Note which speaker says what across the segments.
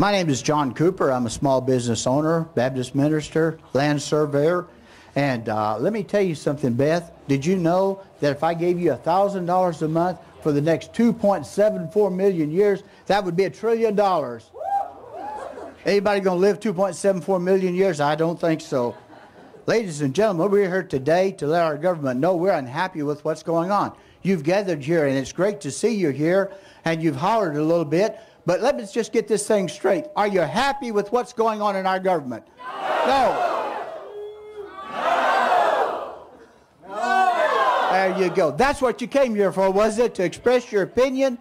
Speaker 1: My name is John Cooper. I'm a small business owner, Baptist minister, land surveyor. And let me tell you something, Beth. Did you know that if I gave you $1,000 a month for the next 2.74 million years, that would be $1 trillion? Anybody going to live 2.74 million years? I don't think so. Ladies and gentlemen, we're here today to let our government know we're unhappy with what's going on. You've gathered here, and it's great to see you here, and you've hollered a little bit. But let me just get this thing straight. Are you happy with what's going on in our government? No. There you go. That's what you came here for, was it? To express your opinion?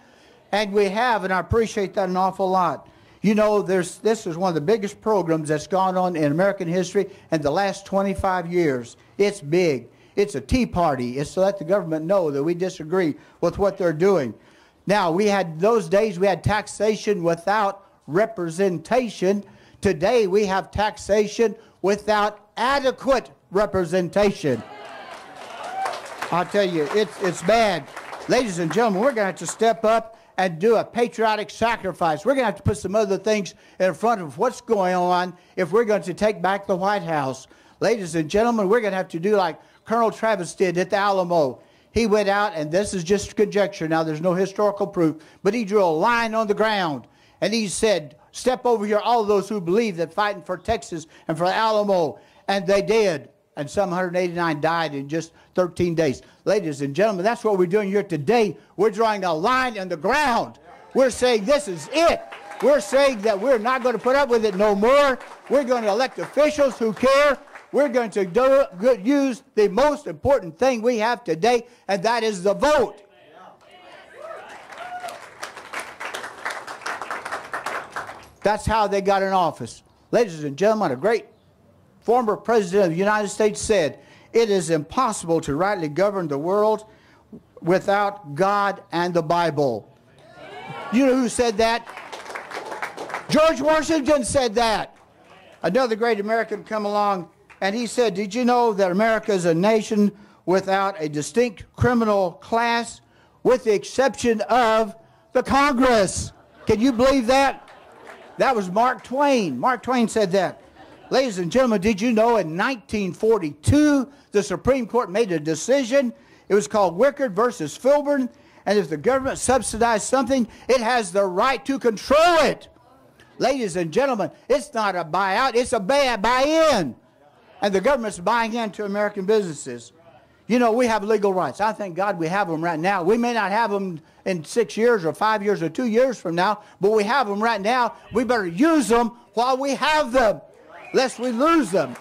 Speaker 1: And we have, and I appreciate that an awful lot. You know, this is one of the biggest programs that's gone on in American history in the last 25 years. It's big. It's a tea party. It's to let the government know that we disagree with what they're doing. Now, we had those days, we had taxation without representation. Today, we have taxation without adequate representation. I'll tell you, it's bad. Ladies and gentlemen, we're going to have to step up and do a patriotic sacrifice. We're going to have to put some other things in front of what's going on if we're going to take back the White House. Ladies and gentlemen, we're going to have to do like Colonel Travis did at the Alamo. He went out, and this is just conjecture now, there's no historical proof, but he drew a line on the ground, and he said, step over here, all those who believe that fighting for Texas and for the Alamo, and they did. And some 189 died in just 13 days. Ladies and gentlemen, that's what we're doing here today. We're drawing a line in the ground. We're saying this is it. We're saying that we're not going to put up with it no more. We're going to elect officials who care. We're going to use the most important thing we have today, and that is the vote. That's how they got in office. Ladies and gentlemen, a great former president of the United States said, it is impossible to rightly govern the world without God and the Bible. You know who said that? George Washington said that. Another great American come along, and he said, did you know that America is a nation without a distinct criminal class, with the exception of the Congress? Can you believe that? That was Mark Twain. Mark Twain said that. Ladies and gentlemen, did you know in 1942, the Supreme Court made a decision? It was called Wickard versus Filburn. And if the government subsidized something, it has the right to control it. Ladies and gentlemen, it's not a buyout, it's a buy-in. And the government's buying into American businesses. You know, we have legal rights. I thank God we have them right now. We may not have them in 6 years or 5 years or 2 years from now, but we have them right now. We better use them while we have them, lest we lose them.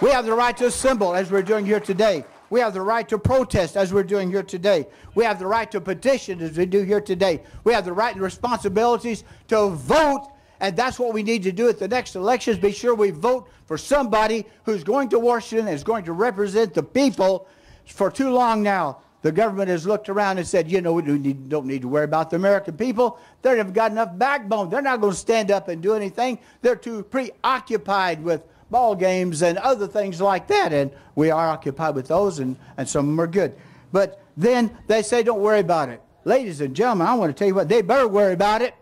Speaker 1: We have the right to assemble, as we're doing here today. We have the right to protest, as we're doing here today. We have the right to petition, as we do here today. We have the right and responsibilities to vote, and that's what we need to do at the next elections. Be sure we vote for somebody who's going to Washington and is going to represent the people. For too long now, the government has looked around and said, you know, we don't need to worry about the American people. They haven't got enough backbone. They're not going to stand up and do anything. They're too preoccupied with ball games and other things like that. And we are occupied with those, and some of them are good. But then they say, don't worry about it. Ladies and gentlemen, I want to tell you what, they better worry about it.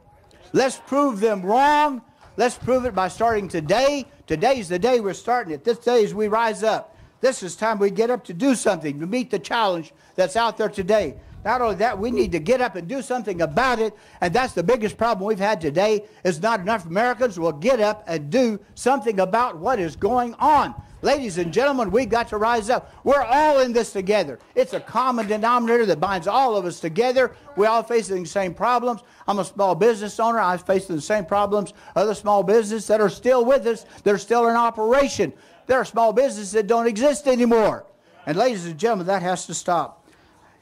Speaker 1: Let's prove them wrong. Let's prove it by starting today. Today's the day we're starting it. This day is we rise up. This is time we get up to do something, to meet the challenge that's out there today. Not only that, we need to get up and do something about it, and that's the biggest problem we've had today, is not enough Americans will get up and do something about what is going on. Ladies and gentlemen, we've got to rise up. We're all in this together. It's a common denominator that binds all of us together. We're all facing the same problems. I'm a small business owner. I'm facing the same problems. Other small businesses that are still with us, they're still in operation. There are small businesses that don't exist anymore. And ladies and gentlemen, that has to stop.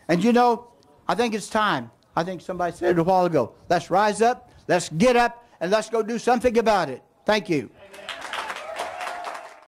Speaker 1: And you know, I think it's time. I think somebody said it a while ago. Let's rise up, let's get up, and let's go do something about it. Thank you.